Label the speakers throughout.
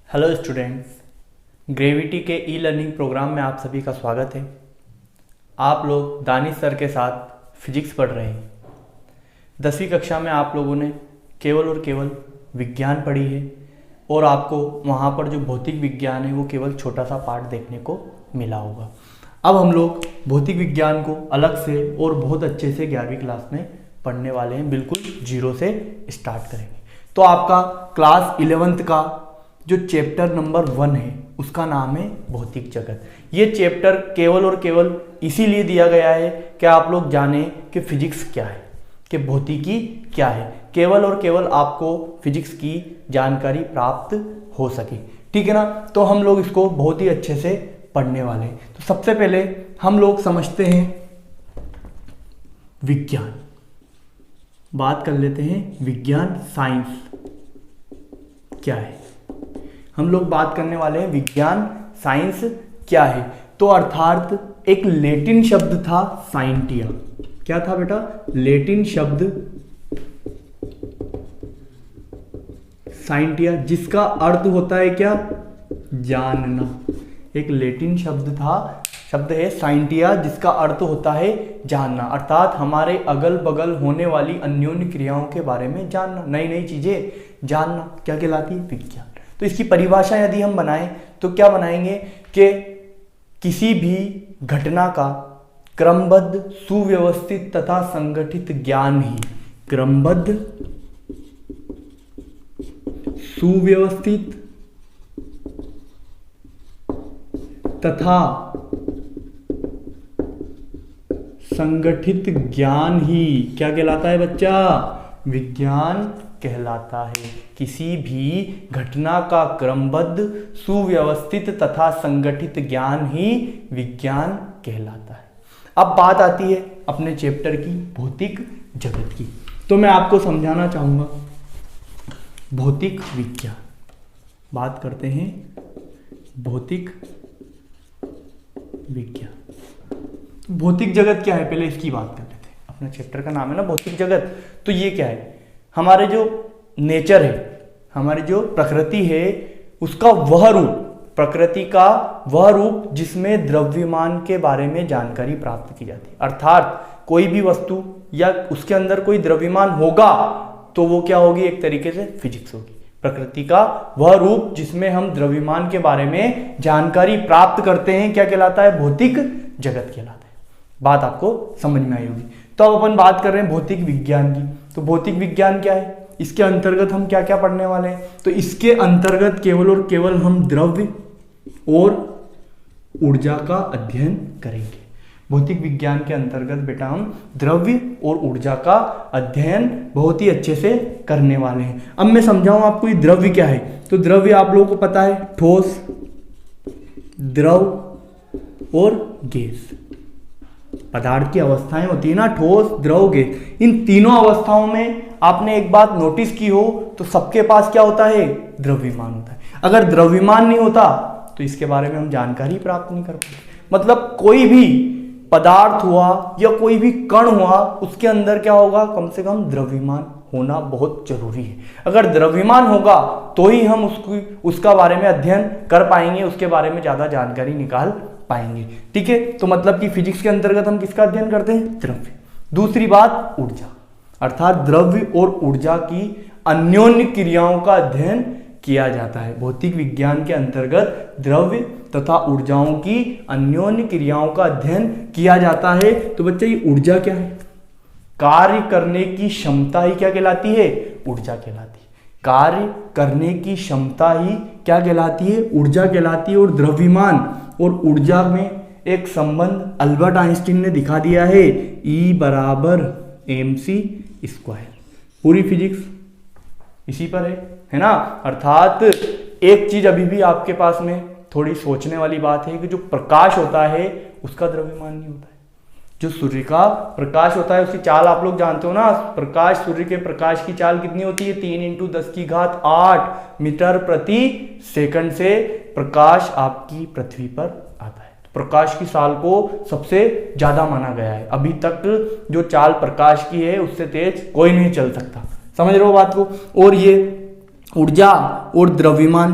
Speaker 1: Hello students, gravity के e learning programme में आप सभी का स्वागत है। आप लोग दानिश सर के साथ फिजिक्स पढ़ रहे हैं। 10वीं कक्षा में आप लोगों ने केवल और केवल विज्ञान पढ़ी है और आपको वहाँ पर जो भौतिक विज्ञान है वो केवल छोटा सा पार्ट देखने को मिला होगा। अब हम लोग भौतिक विज्ञान को अलग से और बहुत अच्छे से 11वीं क्लास में पढ़ने वाले हैं, बिल्कुल जीरो से स्टार्ट करेंगे। तो आपका क्लास 11th का जो चैप्टर नंबर 1 है उसका नाम है भौतिक जगत। ये चैप्टर केवल और केवल इसीलिए दिया गया है कि आप लोग जाने कि फिजिक्स क्या है, कि भौतिकी क्या है। केवल और केवल आपको फिजिक्स की जानकारी प्राप्त हो सके, ठीक है ना। तो हम लोग इसको बहुत ही अच्छे से पढ़ने वाले हैं। तो सबसे पहले हम लोग समझते हैं विज्ञान, बात कर लेते हैं विज्ञान, साइंस क्या है। हम लोग बात करने वाले हैं विज्ञान साइंस क्या है। तो अर्थात एक लैटिन शब्द था साइंटिया। क्या था बेटा? लैटिन शब्द साइंटिया, जिसका अर्थ होता है क्या? जानना। एक लैटिन शब्द था, शब्द है साइंटिया, जिसका अर्थ होता है जानना। अर्थात हमारे अगल बगल होने वाली अन्योन्य क्रियाओं के बारे में जानना, नई नई चीजें जानना, क्या कहलाती है? विज्ञान। तो इसकी परिभाषा यदि हम बनाएं तो क्या बनाएंगे कि किसी भी घटना का क्रमबद्ध, सुव्यवस्थित तथा संगठित ज्ञान ही, क्रमबद्ध, सुव्यवस्थित तथा संगठित ज्ञान ही क्या कहलाता है बच्चा? विज्ञान कहलाता है। किसी भी घटना का क्रमबद्ध, सुव्यवस्थित तथा संगठित ज्ञान ही विज्ञान कहलाता है। अब बात आती है अपने चैप्टर की भौतिक जगत की। तो मैं आपको समझाना चाहूंगा भौतिक विज्ञान। बात करते हैं भौतिक विज्ञान। भौतिक जगत क्या है, पहले इसकी बात कर लेते हैं। अपना चैप्टर का नाम है ना भौतिक जगत। तो ये क्या है? हमारे जो नेचर है, हमारी जो प्रकृति है, उसका वह रूप, प्रकृति का वह रूप जिसमें द्रव्यमान के बारे में जानकारी प्राप्त की जाती है। अर्थात कोई भी वस्तु या उसके अंदर कोई द्रव्यमान होगा तो वो क्या होगी? एक तरीके से फिजिक्स होगी। प्रकृति का वह रूप जिसमें हम द्रव्यमान के बारे में जानकारी प्राप्त करते हैं क्या कहलाता है? भौतिक जगत कहलाता है। बात आपको समझ में आई होगी। तो अब अपन बात कर रहे हैं भौतिक विज्ञान की। तो भौतिक विज्ञान क्या है? इसके अंतर्गत हम क्या क्या पढ़ने वाले हैं? तो इसके अंतर्गत केवल और केवल हम द्रव्य और ऊर्जा का अध्ययन करेंगे। भौतिक विज्ञान के अंतर्गत बेटा हम द्रव्य और ऊर्जा का अध्ययन बहुत ही अच्छे से करने वाले हैं। अब मैं समझाऊं आपको ये द्रव्य क्या है। तो द्रव्य आप लोगों को पता है, ठोस, द्रव और गैस। पदार्थ की अवस्थाएं होती है ना, ठोस, द्रव, गैस। इन तीनों अवस्थाओं में आपने एक बात नोटिस की हो तो सबके पास क्या होता है? द्रव्यमान होता है। अगर द्रव्यमान नहीं होता तो इसके बारे में हम जानकारी प्राप्त नहीं कर पाते। मतलब कोई भी पदार्थ हुआ या कोई भी कण हुआ, उसके अंदर क्या होगा? कम से कम द्रव्यमान होना बहुत जरूरी है। अगर द्रव्यमान होगा तो ही हम उसका बारे में अध्ययन कर पाएंगे, उसके बारे में ज्यादा जानकारी निकाल पाएंगे, ठीक है। तो मतलब कि फिजिक्स के अंतर्गत हम किसका अध्ययन करते हैं? द्रव्य। दूसरी बात ऊर्जा, अर्थात द्रव्य और ऊर्जा की अन्योन्य क्रियाओं का अध्ययन किया जाता है। भौतिक विज्ञान के अंतर्गत द्रव्य तथा ऊर्जाओं की अन्योन्य क्रियाओं का अध्ययन किया जाता है। तो बच्चे ये ऊर्जा क्या है? कार्य करने की क्षमता ही क्या कहलाती है? ऊर्जा कहलाती है। कार्य करने की क्षमता ही क्या कहलाती है? ऊर्जा कहलाती है। और द्रव्यमान और ऊर्जा में एक संबंध अल्बर्ट आइंस्टीन ने दिखा दिया है, E बराबर mc स्क्वायर। पूरी फिजिक्स इसी पर है ना। अर्थात एक चीज अभी भी आपके पास में थोड़ी सोचने वाली बात है कि जो प्रकाश होता है उसका द्रव्यमान नहीं होता है। जो सूर्य का प्रकाश होता है उसकी चाल आप लोग जानते हो ना। प्रकाश, सूर्य के प्रकाश की चाल कितनी होती है? 3 × 10⁸ मीटर प्रति सेकंड से प्रकाश आपकी पृथ्वी पर आता है। प्रकाश की चाल को सबसे ज्यादा माना गया है। अभी तक जो चाल प्रकाश की है उससे तेज कोई नहीं चल सकता। समझ रहे हो बात को। और ये ऊर्जा और द्रव्यमान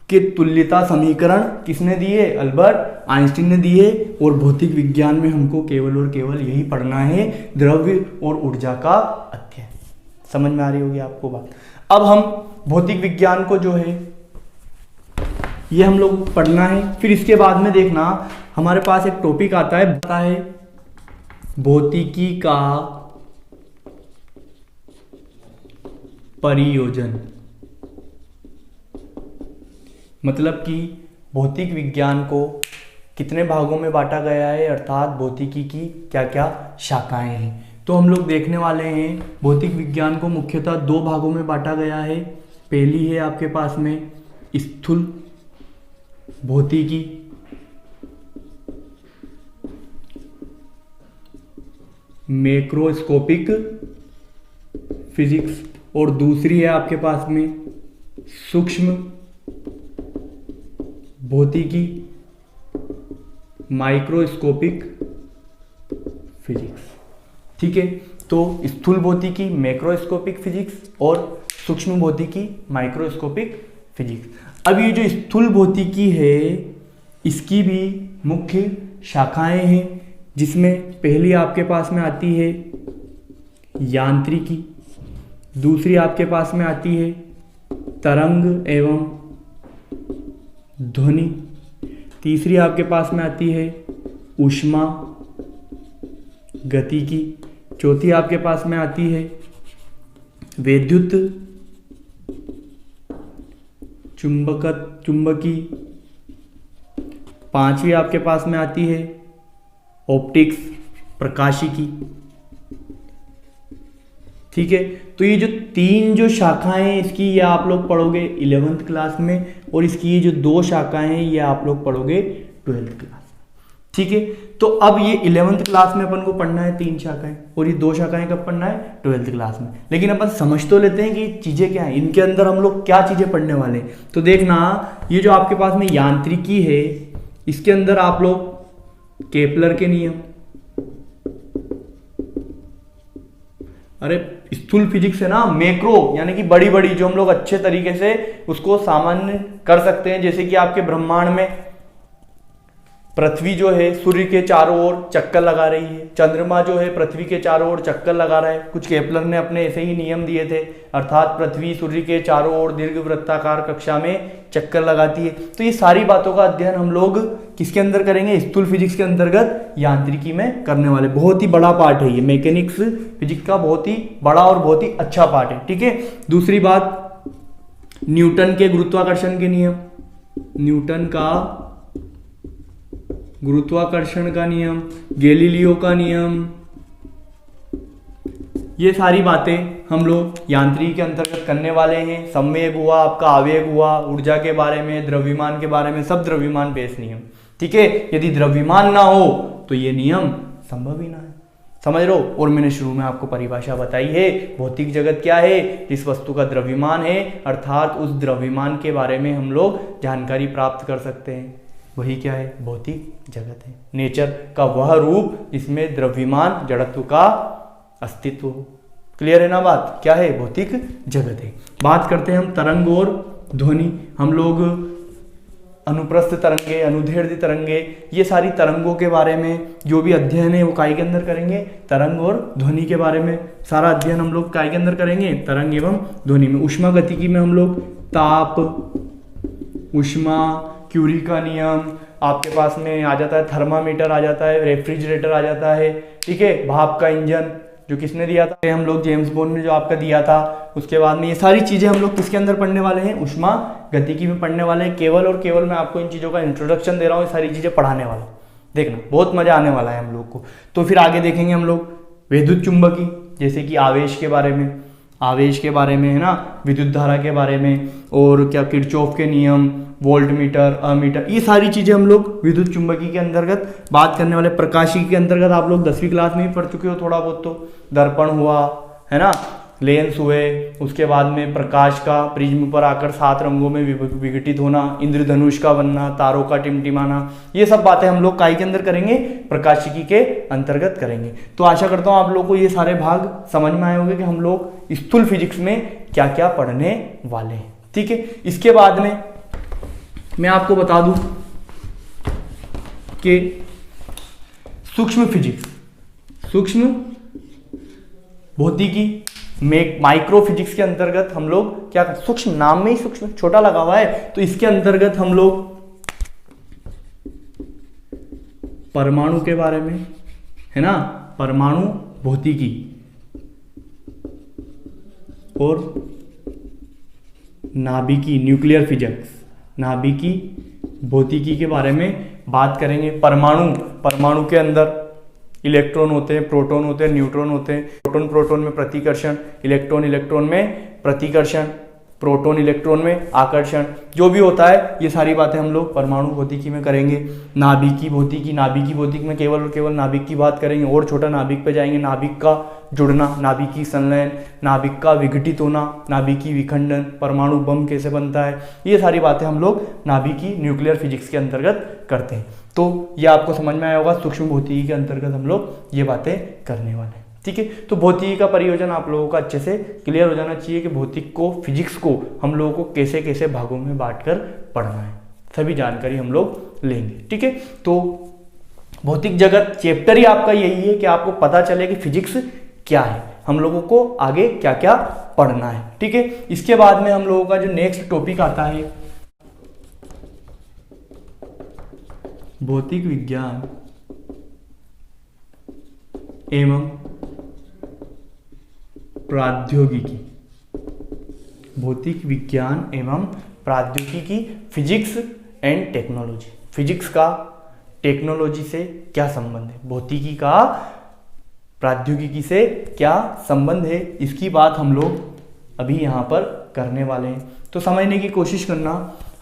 Speaker 1: के तुल्यता समीकरण किसने दिए? अल्बर्ट आइंस्टीन ने दिए। और भौतिक विज्ञान में हमको केवल और केवल यही पढ़ना है, द्रव्य और ऊर्जा का अध्ययन। समझ में आ रही होगी आपको बात। अब हम भौतिक विज्ञान को जो है ये हम लोग पढ़ना है। फिर इसके बाद में देखना हमारे पास एक टॉपिक आता है भौतिकी का परियोजन। मतलब कि भौतिक विज्ञान को कितने भागों में बांटा गया है, अर्थात भौतिकी की क्या क्या शाखाएं हैं। तो हम लोग देखने वाले हैं भौतिक विज्ञान को मुख्यतः दो भागों में बांटा गया है। पहली है आपके पास में स्थूल भौतिकी, मैक्रोस्कोपिक फिजिक्स, और दूसरी है आपके पास में सूक्ष्म भौतिकी, माइक्रोस्कोपिक फिजिक्स। ठीक है, तो स्थूल भौतिकी, मैक्रोस्कोपिक फिजिक्स और सूक्ष्म भौतिकी, माइक्रोस्कोपिक फिजिक्स। अब ये जो स्थूल भौतिकी है इसकी भी मुख्य शाखाएं हैं, जिसमें पहली आपके पास में आती है यांत्रिकी, दूसरी आपके पास में आती है तरंग एवं ध्वनि, तीसरी आपके पास में आती है ऊष्मा गतिकी, चौथी आपके पास में आती है विद्युत चुंबकी, पांचवी आपके पास में आती है ऑप्टिक्स प्रकाशिकी। ठीक है, तो ये जो तीन जो शाखाएं हैं इसकी ये आप लोग पढ़ोगे 11th क्लास में, और इसकी ये जो दो शाखाएं हैं ये आप लोग पढ़ोगे 12th क्लास में। ठीक है, तो अब ये 11th क्लास में अपन को पढ़ना है तीन शाखाएं, और ये दो शाखाएं कब पढ़ना है? 12th क्लास में। लेकिन अपन समझ तो लेते हैं कि चीजें क्या है, इनके अंदर हम लोग क्या चीजें पढ़ने वाले हैं। तो देखना ये जो आपके पास में यांत्रिकी है इसके अंदर आप लोग केपलर के नियम, अरे स्थूल फिजिक्स है ना, मैक्रो यानी कि बड़ी बड़ी, जो हम लोग अच्छे तरीके से उसको सामान्य कर सकते हैं। जैसे कि आपके ब्रह्मांड में पृथ्वी जो है सूर्य के चारों ओर चक्कर लगा रही है, चंद्रमा जो है पृथ्वी के चारों ओर चक्कर लगा रहा है। कुछ केपलर ने अपने ऐसे ही नियम दिए थे, अर्थात पृथ्वी सूर्य के चारों ओर दीर्घवृत्ताकार कक्षा में चक्कर लगाती है। तो ये सारी बातों का अध्ययन हम लोग किसके अंदर करेंगे? स्थूल फिजिक्स के अंतर्गत यांत्रिकी में करने वाले। बहुत ही बड़ा पार्ट है ये, मैकेनिक्स फिजिक्स का बहुत ही बड़ा और बहुत ही अच्छा पार्ट है। ठीक है, दूसरी बात न्यूटन के गुरुत्वाकर्षण के नियम, न्यूटन का गुरुत्वाकर्षण का नियम, गैलीलियो का नियम, ये सारी बातें हम लोग यांत्रिकी के अंतर्गत करने वाले हैं। संवेग हुआ, आपका आवेग हुआ, ऊर्जा के बारे में, द्रव्यमान के बारे में, सब द्रव्यमान बेस नियम। ठीक है, यदि द्रव्यमान ना हो तो ये नियम संभव ही ना है। समझ लो। और मैंने शुरू में आपको परिभाषा बताई है, भौतिक जगत क्या है? जिस वस्तु का द्रव्यमान है, अर्थात उस द्रव्यमान के बारे में हम लोग जानकारी प्राप्त कर सकते हैं, वही क्या है? भौतिक जगत है। नेचर का वह रूप जिसमें द्रव्यमान जड़त्व का अस्तित्व हो। क्लियर है ना बात? क्या है? भौतिक जगत है। बात करते हैं हम तरंग और ध्वनि। हम लोग अनुप्रस्थ तरंगे, अनुदैर्ध्य तरंगे, ये सारी तरंगों के बारे में जो भी अध्ययन है वो काय के अंदर करेंगे? तरंग और ध्वनि के बारे में सारा अध्ययन हम लोग काय के अंदर करेंगे? तरंग एवं ध्वनि में। ऊष्मा गतिकी में हम लोग ताप, ऊष्मा, क्यूरी का नियम, आपके पास में आ जाता है थर्मामीटर, आ जाता है रेफ्रिजरेटर, आ जाता है। ठीक है, भाप का इंजन जो किसने दिया था? हम लोग जेम्स बॉन्ड ने जो आपका दिया था। उसके बाद में ये सारी चीजें हम लोग किसके अंदर पढ़ने वाले हैं? ऊष्मा गतिकी में पढ़ने वाले हैं। केवल और केवल मैं आपको इन चीजों का इंट्रोडक्शन दे रहा हूँ, ये सारी चीजें पढ़ाने वाला हूँ। देखना बहुत मजा आने वाला है हम लोग को। तो फिर आगे देखेंगे हम लोग विद्युत चुंबकी, जैसे कि आवेश के बारे में, आवेश के बारे में है ना, विद्युत धारा के बारे में, और क्या किरचॉफ के नियम, वोल्ट मीटर, अमीटर, ये सारी चीजें हम लोग विद्युत चुंबकी के अंतर्गत बात करने वाले। प्रकाशिकी के अंतर्गत आप लोग 10वीं क्लास में ही पढ़ चुके हो थोड़ा बहुत, तो दर्पण हुआ है ना, लेंस हुए, उसके बाद में प्रकाश का प्रिज्म पर आकर 7 रंगों में विघटित होना, इंद्रधनुष का बनना, तारों का टिमटिमाना, ये सब बातें हम लोग काय के अंदर करेंगे? प्रकाशिकी के अंतर्गत करेंगे। तो आशा करता हूँ आप लोग को ये सारे भाग समझ में आए होंगे कि हम लोग स्थूल फिजिक्स में क्या क्या पढ़ने वाले हैं। ठीक है, इसके बाद में मैं आपको बता दूं कि सूक्ष्म फिजिक्स, सूक्ष्म भौतिकी, माइक्रो फिजिक्स के अंतर्गत हम लोग क्या, सूक्ष्म नाम में ही सूक्ष्म छोटा लगा हुआ है, तो इसके अंतर्गत हम लोग परमाणु के बारे में, है ना, परमाणु भौतिकी और नाभिकी, न्यूक्लियर फिजिक्स, नाभिकी भौतिकी के बारे में बात करेंगे। परमाणु के अंदर इलेक्ट्रॉन होते हैं, प्रोटॉन होते हैं, न्यूट्रॉन होते हैं। प्रोटॉन प्रोटॉन में प्रतिकर्षण, इलेक्ट्रॉन इलेक्ट्रॉन में प्रतिकर्षण, प्रोटॉन इलेक्ट्रॉन में आकर्षण, जो भी होता है ये सारी बातें हम लोग परमाणु भौतिकी में करेंगे। नाभिकी भौतिकी में केवल और केवल नाभिक की बात करेंगे, और छोटा नाभिक पे जाएंगे, नाभिक का जुड़ना, नाभिकी संलयन, नाभिक का विघटित होना, नाभिकी विखंडन, परमाणु बम कैसे बनता है, ये सारी बातें हम लोग नाभिकी न्यूक्लियर फिजिक्स के अंतर्गत करते हैं। तो ये आपको समझ में आया होगा, सूक्ष्म भौतिकी के अंतर्गत हम लोग ये बातें करने वाले हैं। ठीक है, तो भौतिकी का प्रयोजन आप लोगों का अच्छे से क्लियर हो जाना चाहिए कि भौतिक को, फिजिक्स को हम लोगों को कैसे कैसे भागों में बांटकर पढ़ना है, सभी जानकारी हम लोग लेंगे। ठीक है, तो भौतिक जगत चैप्टर ही आपका यही है कि आपको पता चले कि फिजिक्स क्या है, हम लोगों को आगे क्या क्या पढ़ना है। ठीक है, इसके बाद में हम लोगों का जो नेक्स्ट टॉपिक आता है भौतिक विज्ञान एवं प्रौद्योगिकी, भौतिक विज्ञान एवं प्रौद्योगिकी, फिजिक्स एंड टेक्नोलॉजी। फिजिक्स का टेक्नोलॉजी से क्या संबंध है, भौतिकी का प्रौद्योगिकी से क्या संबंध है, इसकी बात हम लोग अभी यहाँ पर करने वाले हैं। तो समझने की कोशिश करना,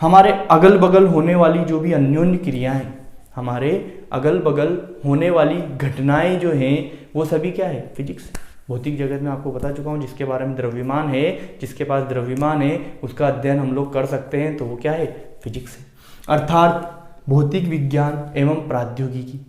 Speaker 1: हमारे अगल बगल होने वाली जो भी अन्योन्य क्रियाएं, हमारे अगल बगल होने वाली घटनाएं जो हैं वो सभी क्या है, फिजिक्स। भौतिक जगत में आपको बता चुका हूँ, जिसके बारे में द्रव्यमान है, जिसके पास द्रव्यमान है उसका अध्ययन हम लोग कर सकते हैं, तो वो क्या है, फिजिक्स है। अर्थात भौतिक विज्ञान एवं प्रौद्योगिकी,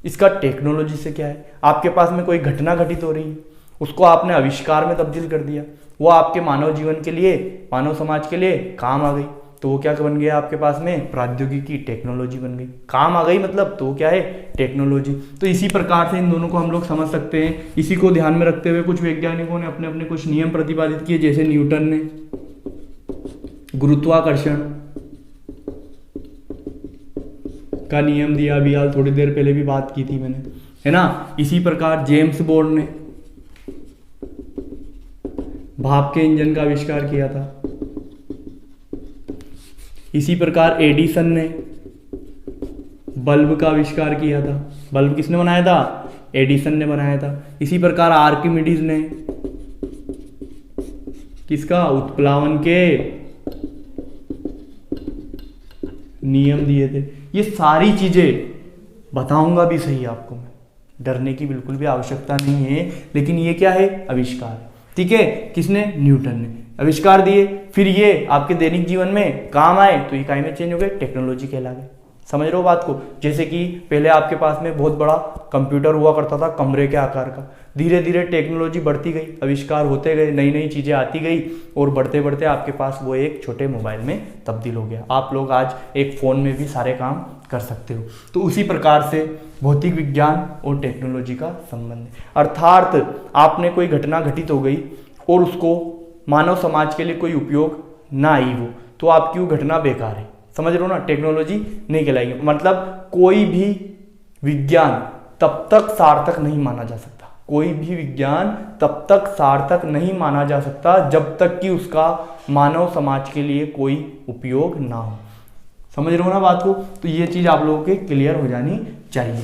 Speaker 1: इसका टेक्नोलॉजी से क्या है, आपके पास में कोई घटना घटित हो रही है, उसको आपने आविष्कार में तब्दील कर दिया, वो आपके मानव जीवन के लिए, मानव समाज के लिए काम आ गई, तो वो क्या बन गया आपके पास में, प्रौद्योगिकी, टेक्नोलॉजी बन गई। काम आ गई मतलब तो क्या है, टेक्नोलॉजी। तो इसी प्रकार से इन दोनों को हम लोग समझ सकते हैं। इसी को ध्यान में रखते हुए कुछ वैज्ञानिकों ने अपने अपने कुछ नियम प्रतिपादित किए, जैसे न्यूटन ने गुरुत्वाकर्षण का नियम दिया, अभी हाल थोड़ी देर पहले भी बात की थी मैंने, है ना। इसी प्रकार जेम्स बॉन्ड ने भाप के इंजन का आविष्कार किया था। इसी प्रकार एडिसन ने बल्ब का आविष्कार किया था। बल्ब किसने बनाया था, एडिसन ने बनाया था। इसी प्रकार आर्किमिडीज ने किसका, उत्प्लावन के नियम दिए थे। ये सारी चीजें बताऊंगा भी सही आपको मैं, डरने की बिल्कुल भी आवश्यकता नहीं है, लेकिन ये क्या है, आविष्कार। ठीक है, किसने, न्यूटन ने आविष्कार दिए, फिर ये आपके दैनिक जीवन में काम आए, तो इकाई में चेंज हो गए, टेक्नोलॉजी कहला गए। समझ रहे हो बात को। जैसे कि पहले आपके पास में बहुत बड़ा कंप्यूटर हुआ करता था, कमरे के आकार का, धीरे धीरे टेक्नोलॉजी बढ़ती गई, आविष्कार होते गए, नई नई चीजें आती गई, और बढ़ते बढ़ते आपके पास वो एक छोटे मोबाइल में तब्दील हो गया। आप लोग आज एक फोन में भी सारे काम कर सकते हो। तो उसी प्रकार से भौतिक विज्ञान और टेक्नोलॉजी का संबंध है। अर्थात आपने कोई घटना घटित हो गई और उसको मानव समाज के लिए कोई उपयोग ना आई वो, तो आपकी वो घटना बेकार है। समझ रहे हो ना, टेक्नोलॉजी नहीं कहलाएगी। मतलब कोई भी विज्ञान तब तक सार्थक नहीं माना जा सकता, कोई भी विज्ञान तब तक सार्थक नहीं माना जा सकता जब तक कि उसका मानव समाज के लिए कोई उपयोग ना हो। समझ रहे हो ना बात को। तो ये चीज आप लोगों के क्लियर हो जानी चाहिए।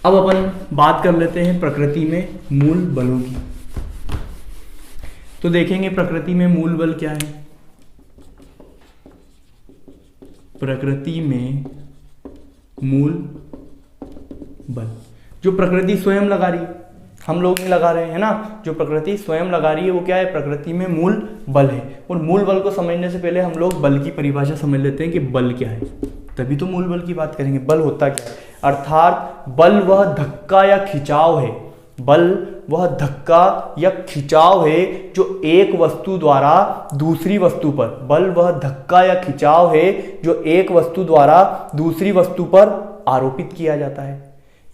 Speaker 1: अब अपन बात कर लेते हैं प्रकृति में मूल बलों की। तो देखेंगे प्रकृति में मूल बल क्या है। प्रकृति में मूल बल, जो प्रकृति स्वयं लगा रही है, हम लोग नहीं लगा रहे हैं ना, जो प्रकृति स्वयं लगा रही है वो क्या है, प्रकृति में मूल बल है। और मूल बल को समझने से पहले हम लोग बल की परिभाषा समझ लेते हैं कि बल क्या है, तभी तो मूल बल की बात करेंगे। बल होता क्या है, अर्थात बल वह धक्का या खिंचाव है, बल वह धक्का या खिंचाव है जो एक वस्तु द्वारा दूसरी वस्तु पर, बल वह धक्का या खिंचाव है जो एक वस्तु द्वारा दूसरी वस्तु पर आरोपित किया जाता है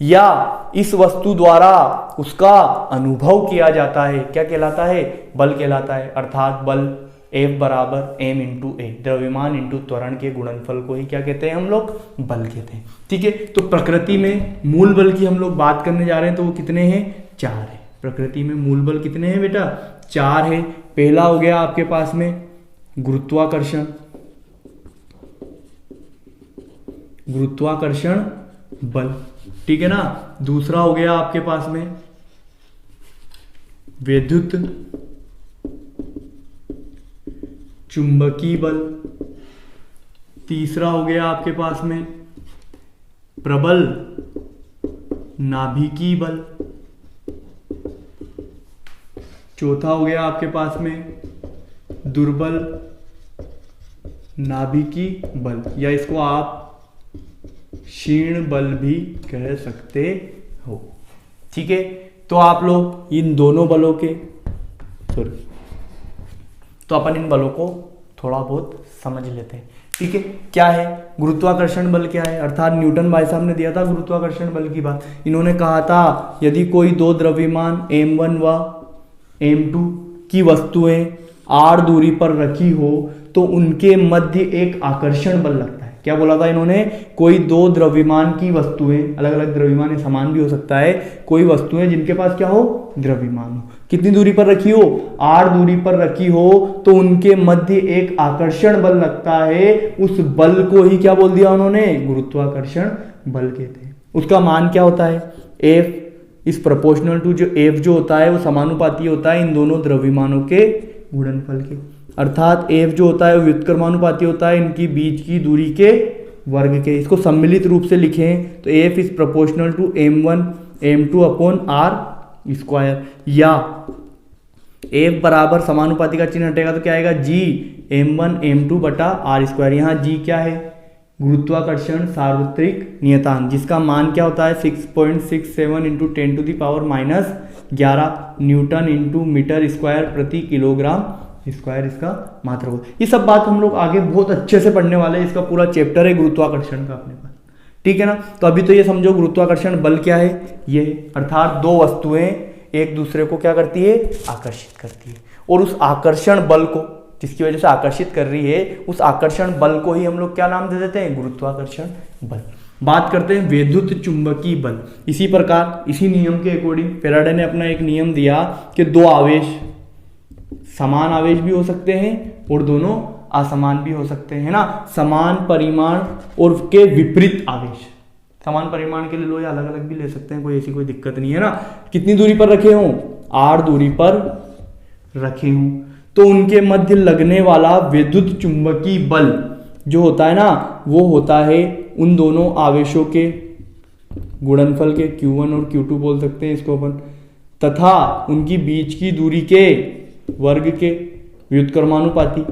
Speaker 1: या इस वस्तु द्वारा उसका अनुभव किया जाता है। क्या कहलाता है? बल कहलाता है। अर्थात बल F बराबर m इंटू ए, द्रव्यमान इंटू त्वरण के गुणनफल को ही क्या कहते हैं हम लोग? बल कहते हैं। ठीक है, तो प्रकृति में मूल बल की हम लोग बात करने जा रहे हैं, तो वो कितने हैं? 4 है। प्रकृति में मूल बल कितने हैं बेटा? 4 है। पहला हो गया आपके पास में गुरुत्वाकर्षण, गुरुत्वाकर्षण बल, ठीक है ना। दूसरा हो गया आपके पास में विद्युत चुंबकीय बल। तीसरा हो गया आपके पास में प्रबल नाभिकीय बल। चौथा हो गया आपके पास में दुर्बल नाभिकीय बल, या इसको आप क्षीण बल भी कह सकते हो। ठीक है, तो आप लोग इन दोनों बलों के तो अपन इन बलों को थोड़ा बहुत समझ लेते हैं। ठीक है, क्या है गुरुत्वाकर्षण बल? क्या है? अर्थात न्यूटन भाई साहब ने दिया था गुरुत्वाकर्षण बल की बात। इन्होंने कहा था यदि कोई दो द्रव्यमान m1 व m2 की वस्तुएं r दूरी पर रखी हो तो उनके मध्य एक आकर्षण बल लगता है। क्या बोला था इन्होंने? कोई दो द्रव्यमान की वस्तुएं, अलग अलग द्रव्यमान, समान भी हो सकता है, कोई वस्तुएं जिनके पास क्या हो? द्रव्यमान हो, कितनी दूरी पर रखी हो? r दूरी पर रखी हो तो उनके मध्य एक आकर्षण बल लगता है। उस बल को ही क्या बोल दिया उन्होंने? गुरुत्वाकर्षण बल कहते हैं। उसका मान क्या होता है? F इज प्रोपोर्शनल टू, जो F जो होता है वो समानुपाती होता है इन दोनों द्रव्यमानों के गुणनफल के। अर्थात F जो होता है वो व्युत्क्रमानुपाती होता है इनकी बीच की दूरी के वर्ग के। इसको सम्मिलित रूप से लिखें तो F is proportional to m1 m2 upon r square, या F बराबर समानुपाती का चिन्ह हटेगा तो क्या आएगा? G m1 m2 बटा r स्क्वायर। यहाँ G क्या है? गुरुत्वाकर्षण सार्वत्रिक नियतांक, जिसका मान क्या होता है? 6.67 into 10 to the power minus 11 newton into metre square प्रति किलोग्राम स्क्वायर इसका मात्रक होता है। ये सब बात हम लोग आगे बहुत अच्छे से पढ़ने वाले हैं। इसका पूरा चैप्टर है गुरुत्वाकर्षण का अपने पास, ठीक है ना। तो अभी तो ये समझो गुरुत्वाकर्षण बल क्या है? ये अर्थात दो वस्तुएं एक दूसरे को क्या करती है? आकर्षित करती है, और उस आकर्षण बल को, जिसकी वजह से आकर्षित कर रही है, उस आकर्षण बल को ही हम लोग क्या नाम दे देते हैं? गुरुत्वाकर्षण बल। बात करते हैं विद्युत चुंबकीय बल। इसी प्रकार, इसी नियम के अकॉर्डिंग फैराडे ने अपना एक नियम दिया कि दो आवेश समान आवेश भी हो सकते हैं और दोनों असमान भी हो सकते हैं, ना। समान परिमाण और के विपरीत आवेश, समान परिमाण के ले लो या अलग अलग भी ले सकते हैं, कोई ऐसी कोई दिक्कत नहीं है, ना। कितनी दूरी पर रखे हों? r दूरी पर रखे हों तो उनके मध्य लगने वाला विद्युत चुंबकीय बल जो होता है ना, वो होता है उन दोनों आवेशों के गुणनफल के, Q1 और Q2 बोल सकते हैं इसको अपन, तथा उनकी बीच की दूरी के वर्ग के व्युत्क्रमानुपाती,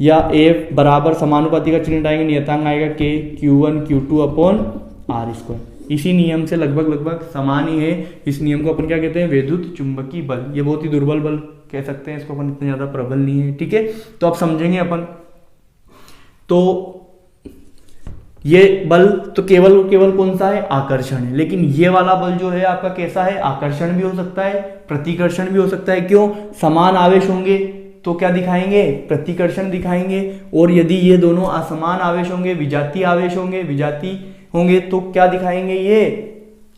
Speaker 1: या F बराबर समानुपाती का चिन्ह हटाएंगे, नियतांक आएगा K Q1 Q2 upon r square. इसी नियम से लगभग समान ही है। इस नियम को अपन क्या कहते हैं? विद्युत चुंबकीय बल। ये बहुत ही दुर्बल बल कह सकते हैं इसको अपन, इतना ज्यादा प्रबल नहीं है, ठीक है। तो अब समझेंगे अपन। तो ये बल तो केवल कौन सा है? आकर्षण है। लेकिन ये वाला बल जो है आपका कैसा है? आकर्षण भी हो सकता है, प्रतिकर्षण भी हो सकता है। क्यों? समान आवेश होंगे तो क्या दिखाएंगे? प्रतिकर्षण दिखाएंगे। और यदि ये दोनों असमान आवेश होंगे, विजातीय आवेश होंगे तो क्या दिखाएंगे? ये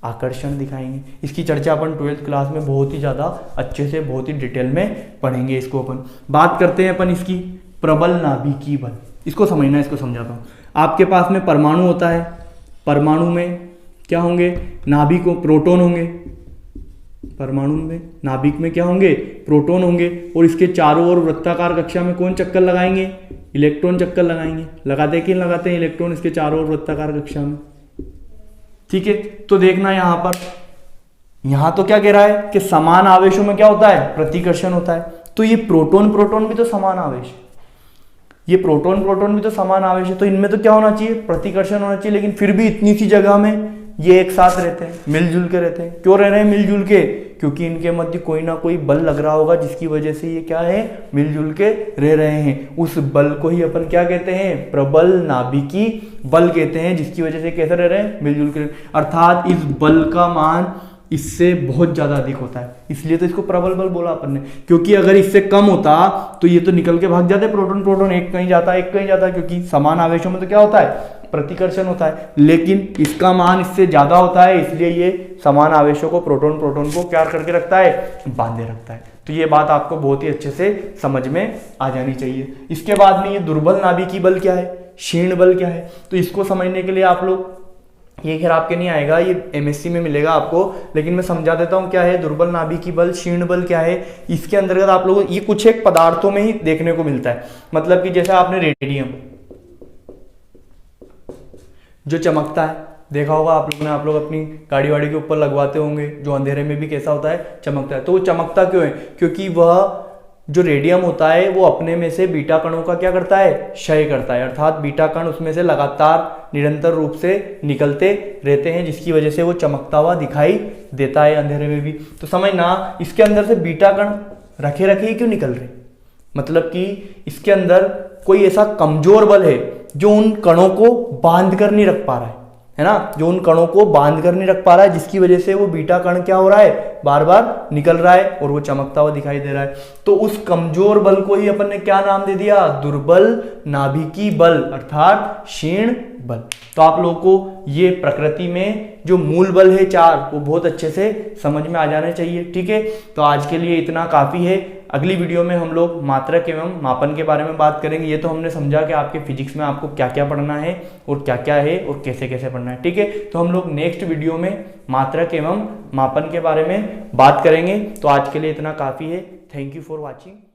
Speaker 1: आकर्षण दिखाएंगे। इसकी चर्चा अपन 12th क्लास में बहुत ही ज्यादा अच्छे से, बहुत ही डिटेल में पढ़ेंगे इसको अपन। बात करते हैं अपन इसकी प्रबल नाभिकीय बल। इसको समझना, इसको समझाता हूं। आपके पास में परमाणु होता है, परमाणु में क्या होंगे? नाभिक को प्रोटॉन होंगे, परमाणु में नाभिक में क्या होंगे? प्रोटॉन होंगे। और इसके चारों ओर वृत्ताकार कक्षा में कौन चक्कर लगाएंगे? इलेक्ट्रॉन चक्कर लगाएंगे। लगाते कि लगाते हैं इलेक्ट्रॉन इसके चारों ओर वृत्ताकार कक्षा में, ठीक है। तो देखना यहां पर, यहां तो क्या कह रहा है कि समान आवेशों में क्या होता है? प्रतिकर्षण होता है। तो ये प्रोटॉन भी तो समान आवेश है, ये प्रोटॉन भी तो समान आवेश है, तो इनमें तो क्या होना चाहिए? प्रतिकर्षण होना चाहिए। लेकिन फिर भी इतनी सी जगह में ये एक साथ रहते हैं, मिलजुल के रहते हैं। क्यों रह रहे हैं मिलजुल के? क्योंकि इनके मध्य कोई ना कोई बल लग रहा होगा जिसकी वजह से ये क्या है, मिलजुल के रह रहे हैं। उस बल को ही अपन क्या कहते हैं, प्रबल नाभिकी बल कहते हैं, जिसकी वजह से कैसे रह रहे हैं, मिलजुल के। अर्थात इस बल का मान इससे बहुत ज्यादा अधिक होता है, इसलिए तो इसको प्रबल बल बोला अपन ने। क्योंकि अगर इससे कम होता तो ये तो निकल के भाग जाते, प्रोटॉन प्रोटॉन एक कहीं जाता एक कहीं जाता, क्योंकि समान आवेशों में तो क्या होता है, प्रतिकर्षण होता है। लेकिन इसका मान इससे ज्यादा होता है, इसलिए ये समान आवेशों को, प्रोटॉन प्रोटॉन को क्या करके रखता है, बांधे रखता है। तो ये बात आपको बहुत ही अच्छे से समझ में आ जानी चाहिए। इसके बाद में ये दुर्बल नाभिकीय बल क्या है, क्षीण बल क्या है, तो इसको समझने के लिए आप लोग, ये खैर आपके नहीं आएगा, ये एमएससी में मिलेगा आपको, लेकिन मैं समझा देता हूं क्या है दुर्बल नाभिकीय बल, क्षीण बल क्या है। इसके अंतर्गत आप लोगों ये कुछ एक पदार्थों में ही देखने को मिलता है। मतलब कि जैसे आपने रेडियम जो चमकता है देखा होगा आप लोगों ने, आप लोग अपनी गाड़ी वाड़ी के ऊपर लगवाते होंगे, जो अंधेरे में भी कैसा होता है, चमकता है। तो वो चमकता क्यों है, क्योंकि वह जो रेडियम होता है वो अपने में से बीटा कणों का क्या करता है, क्षय करता है। अर्थात बीटा कण उसमें से लगातार निरंतर रूप से निकलते रहते हैं, जिसकी वजह से वो चमकता हुआ दिखाई देता है अंधेरे में भी। तो समझना, इसके अंदर से बीटा कण रखे रखे ही क्यों निकल रहे, मतलब कि इसके अंदर कोई ऐसा कमजोर बल है जो उन कणों को बांध कर नहीं रख पा रहा है ना, जो उन कणों को बांध कर नहीं रख पा रहा है, जिसकी वजह से वो बीटा कण क्या हो रहा है, बार बार निकल रहा है और वो चमकता हुआ दिखाई दे रहा है। तो उस कमजोर बल को ही अपन ने क्या नाम दे दिया, दुर्बल नाभिकीय बल अर्थात क्षीण बल। तो आप लोगों को ये प्रकृति में जो मूल बल है चार, वो बहुत अच्छे से समझ में आ जाने चाहिए। ठीक है, तो आज के लिए इतना काफी है। अगली वीडियो में हम लोग मात्रक एवं मापन के बारे में बात करेंगे। ये तो हमने समझा कि आपके फिजिक्स में आपको क्या क्या पढ़ना है और क्या क्या है और कैसे कैसे पढ़ना है। ठीक है, तो हम लोग नेक्स्ट वीडियो में मात्रक एवं मापन के बारे में बात करेंगे। तो आज के लिए इतना काफी है। Thank you for watching.